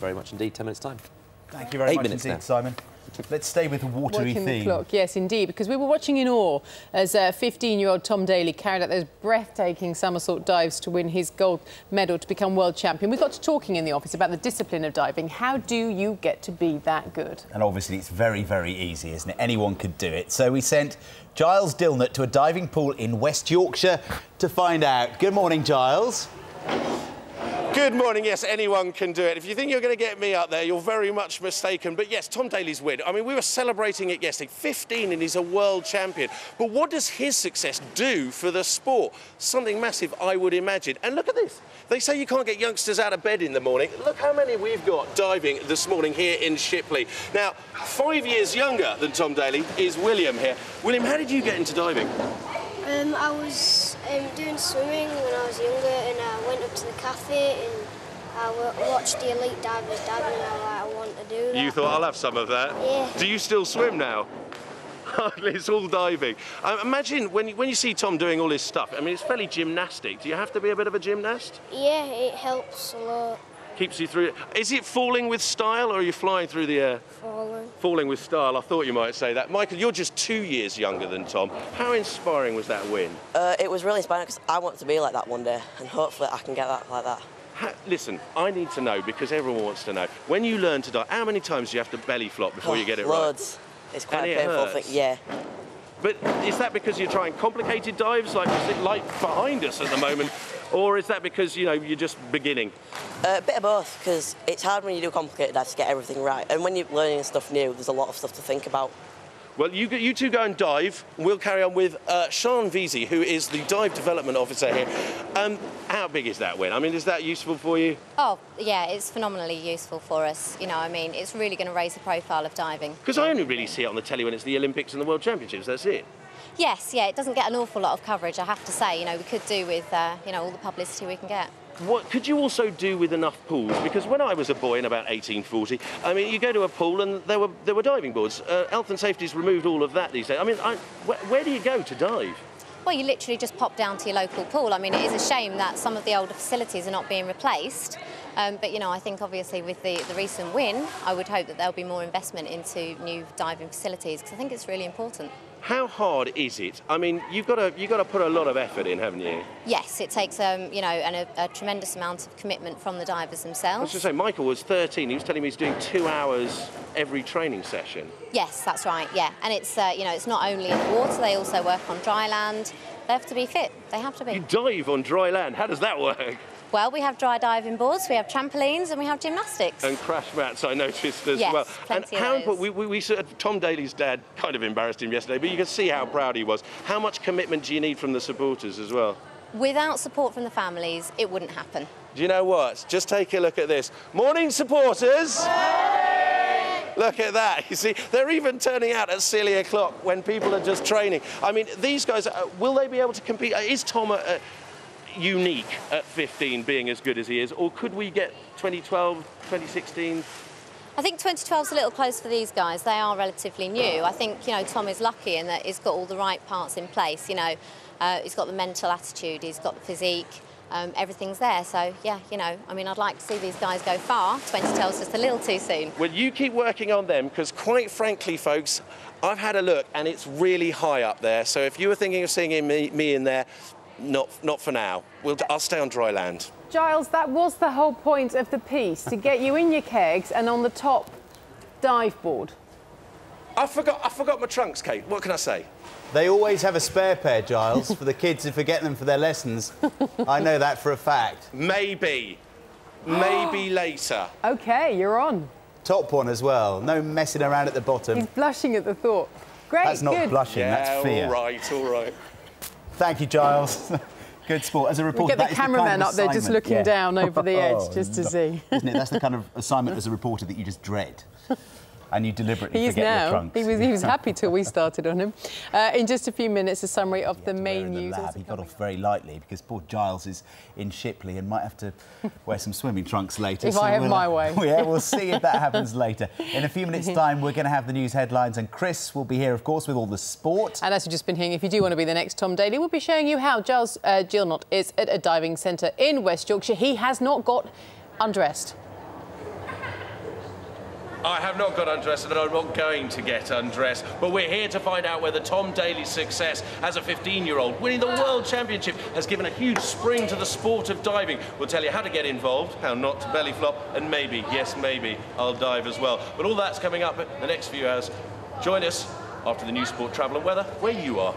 very much indeed. 10 minutes' time. Thank you very much indeed, Simon. Let's stay with the watery theme. The clock. Yes, indeed, because we were watching in awe as 15-year-old Tom Daley carried out those breathtaking somersault dives to win his gold medal to become world champion. We got to talking in the office about the discipline of diving. How do you get to be that good? And obviously it's very, very easy, isn't it? Anyone could do it. So we sent Giles Dilnott to a diving pool in West Yorkshire to find out. Good morning, Giles. Good morning. Yes, anyone can do it. If you think you're going to get me up there, you're very much mistaken. But yes, Tom Daley's win. I mean, we were celebrating it yesterday. 15 and he's a world champion. But what does his success do for the sport? Something massive, I would imagine. And look at this. They say you can't get youngsters out of bed in the morning. Look how many we've got diving this morning here in Shipley. Now, 5 years younger than Tom Daley is William here. William, how did you get into diving? I was doing swimming when I was younger, and I went up to the cafe and I watched the elite divers diving, and I want to do that. You thought, I'll have some of that? Yeah. Do you still swim now? It's all diving. Imagine when you see Tom doing all this stuff, I mean, it's fairly gymnastic. Do you have to be a bit of a gymnast? Yeah, it helps a lot. Keeps you through it. Is it falling with style, or are you flying through the air? Falling. Falling with style. I thought you might say that. Michael, you're just 2 years younger than Tom. How inspiring was that win? It was really inspiring because I want to be like that one day, and hopefully I can get that like that. Listen, I need to know, because everyone wants to know. When you learn to dive, how many times do you have to belly flop before you get it right? Loads. It's quite a painful thing, yeah. But is that because you're trying complicated dives, like behind us at the moment, or is that because, you know, you're just beginning? A bit of both, because it's hard when you do complicated dives to get everything right. And when you're learning stuff new, there's a lot of stuff to think about. Well, you two go and dive. We'll carry on with Sian Veazey, who is the dive development officer here. How big is that win? I mean, is that useful for you? Oh, yeah, it's phenomenally useful for us. You know, I mean, it's really going to raise the profile of diving. Because I only really see it on the telly when it's the Olympics and the World Championships, that's it. Yes, yeah, it doesn't get an awful lot of coverage, I have to say. You know, we could do with, you know, all the publicity we can get. What could you also do with enough pools? Because when I was a boy in about 1840, I mean, you go to a pool and there were diving boards. Health and Safety's removed all of that these days. I mean, where do you go to dive? Well, you literally just pop down to your local pool. I mean, it is a shame that some of the older facilities are not being replaced. But, you know, I think obviously with the recent win, I would hope that there'll be more investment into new diving facilities, because I think it's really important. How hard is it? I mean, you've got to put a lot of effort in, haven't you? Yes, it takes, you know, a tremendous amount of commitment from the divers themselves. I was just saying, Michael was 13. He was telling me he's doing 2 hours every training session. Yes, that's right, yeah. And it's, you know, it's not only in the water, they also work on dry land. They have to be fit. They have to be. You dive on dry land. How does that work? Well, we have dry diving boards, we have trampolines, and we have gymnastics. And crash mats, I noticed as yes, well. Plenty and how of those. we Tom Daley's dad kind of embarrassed him yesterday, but you can see how proud he was. How much commitment do you need from the supporters as well? Without support from the families, it wouldn't happen. Do you know what? Just take a look at this. Morning, supporters. Hey! Look at that. You see, they're even turning out at silly o'clock when people are just training. I mean, these guys, will they be able to compete? Is Tom unique at 15 being as good as he is, or could we get 2012, 2016? I think 2012's a little close for these guys. They are relatively new. I think, you know, Tom is lucky in that he's got all the right parts in place. You know, he's got the mental attitude, he's got the physique, everything's there. So, yeah, you know, I mean, I'd like to see these guys go far. 2012's just a little too soon. Well, you keep working on them, because quite frankly, folks, I've had a look and it's really high up there. So if you were thinking of seeing me in there, not for now. I'll stay on dry land. Giles, that was the whole point of the piece, to get you in your kegs and on the top dive board. I forgot my trunks, Kate. What can I say? They always have a spare pair, Giles, for the kids who forget them for their lessons. I know that for a fact. Maybe later. OK, you're on. Top one as well. No messing around at the bottom. He's blushing at the thought. Great, That's not good. blushing, Yeah, that's fear. all right. Thank you, Giles. Good sport. As a reporter, Get the cameraman up there just looking down over the edge just to see. Isn't it? That's the kind of assignment as a reporter that you just dread. And you deliberately forget your trunks. He was happy till we started on him. In just a few minutes, a summary of the main news. He got off very lightly because poor Giles is in Shipley and might have to wear some swimming trunks later. If I have my way. Yeah, we'll see if that happens later. In a few minutes' time, we're going to have the news headlines, and Chris will be here, of course, with all the sport. And as you've just been hearing, if you do want to be the next Tom Daley, we'll be showing you how Giles Dilnott is at a diving centre in West Yorkshire. He has not got undressed. I have not got undressed and I'm not going to get undressed, but we're here to find out whether Tom Daley's success as a 15-year-old winning the World Championship has given a huge spring to the sport of diving. We'll tell you how to get involved, how not to belly flop, and maybe, yes maybe, I'll dive as well. But all that's coming up in the next few hours. Join us after the news, sport, travel and weather, where you are.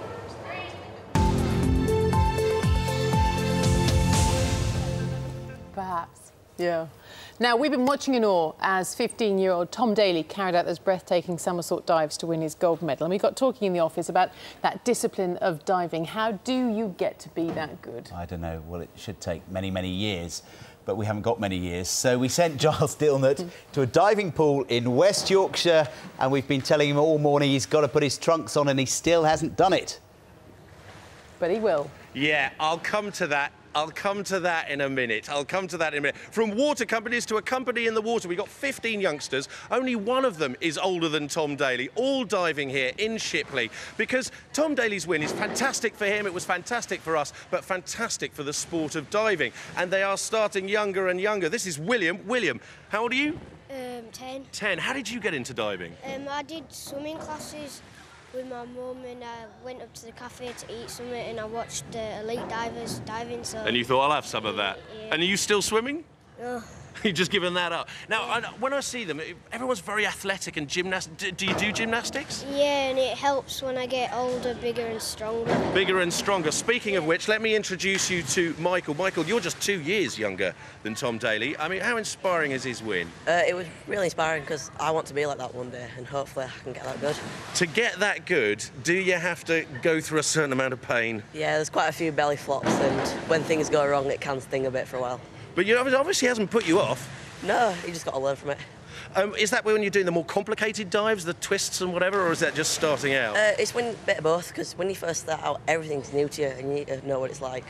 Perhaps, yeah. Now, we've been watching in awe as 15-year-old Tom Daley carried out those breathtaking somersault dives to win his gold medal. And we got talking in the office about that discipline of diving. How do you get to be that good? I don't know. Well, it should take many, many years, but we haven't got many years. So we sent Giles Dillnut to a diving pool in West Yorkshire, and we've been telling him all morning he's got to put his trunks on, and he still hasn't done it. But he will. Yeah, I'll come to that. I'll come to that in a minute. From water companies to a company in the water, we've got 15 youngsters. Only one of them is older than Tom Daley, all diving here in Shipley. Because Tom Daley's win is fantastic for him, it was fantastic for us, but fantastic for the sport of diving. And they are starting younger and younger. This is William. William, how old are you? 10. 10. How did you get into diving? I did swimming classes with my mum, and I went up to the cafe to eat something, and I watched the elite divers diving. So. And you thought, I'll have some of that. Yeah. And are you still swimming? No. You've just given that up. Now, when I see them, everyone's very athletic and gymnastic. Do you do gymnastics? Yeah, and it helps when I get older, bigger and stronger. Bigger and stronger. Speaking of which, let me introduce you to Michael. Michael, you're just 2 years younger than Tom Daley. I mean, how inspiring is his win? It was really inspiring because I want to be like that one day, and hopefully I can get that good. To get that good, do you have to go through a certain amount of pain? Yeah, there's quite a few belly flops, and when things go wrong, it can sting a bit for a while. But you know, it obviously hasn't put you off. No, you just got to learn from it. Is that when you're doing the more complicated dives, the twists and whatever, or is that just starting out? It's a bit of both, because when you first start out, everything's new to you, and you need to know what it's like.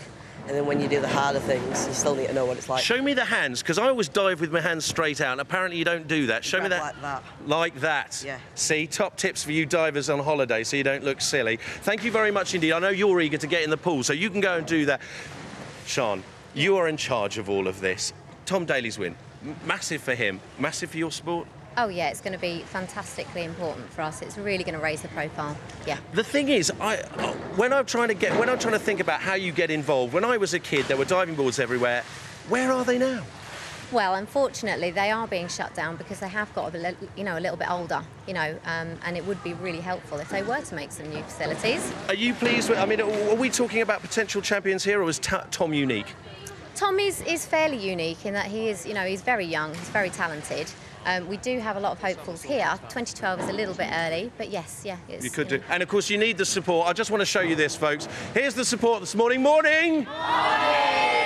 And then when you do the harder things, you still need to know what it's like. Show me the hands, because I always dive with my hands straight out, and apparently you don't do that. Show me that. Like that. Like that. Yeah. See, top tips for you divers on holiday, so you don't look silly. Thank you very much indeed. I know you're eager to get in the pool, so you can go and do that. Sian, you are in charge of all of this. Tom Daley's win, massive for him, massive for your sport. Oh yeah, it's going to be fantastically important for us. It's really going to raise the profile. Yeah. The thing is, when I'm trying to think about how you get involved, when I was a kid, there were diving boards everywhere. Where are they now? Well, unfortunately, they are being shut down because they have got a little bit older, and it would be really helpful if they were to make some new facilities. Are you pleased with? I mean, are we talking about potential champions here, or is Tom unique? Tom is fairly unique in that he is, he's very young, he's very talented. We do have a lot of hopefuls here. 2012 is a little bit early, but yes, yeah. You could do. And of course, you need the support. I just want to show you this, folks. Here's the support this morning. Morning!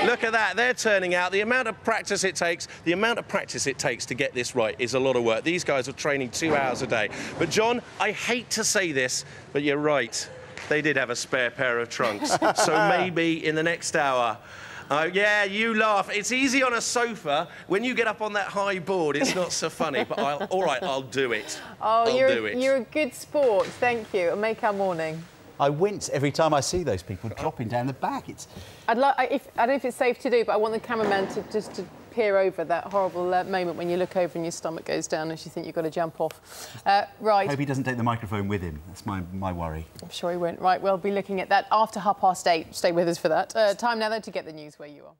Look at that, they're turning out. The amount of practice it takes to get this right is a lot of work. These guys are training 2 hours a day. But John, I hate to say this, but you're right. They did have a spare pair of trunks. So maybe in the next hour, yeah, you laugh. It's easy on a sofa. When you get up on that high board, it's not so funny. But all right, I'll do it. Oh, you're a good sport. Thank you. It'll make our morning. I wince every time I see those people dropping down the back. I don't know if it's safe to do, but I want the cameraman to peer over that horrible moment when you look over and your stomach goes down as you think you've got to jump off. Right. I hope he doesn't take the microphone with him. That's my worry. I'm sure he won't. Right, we'll be looking at that after 8:30. Stay with us for that. Time now, though, to get the news where you are.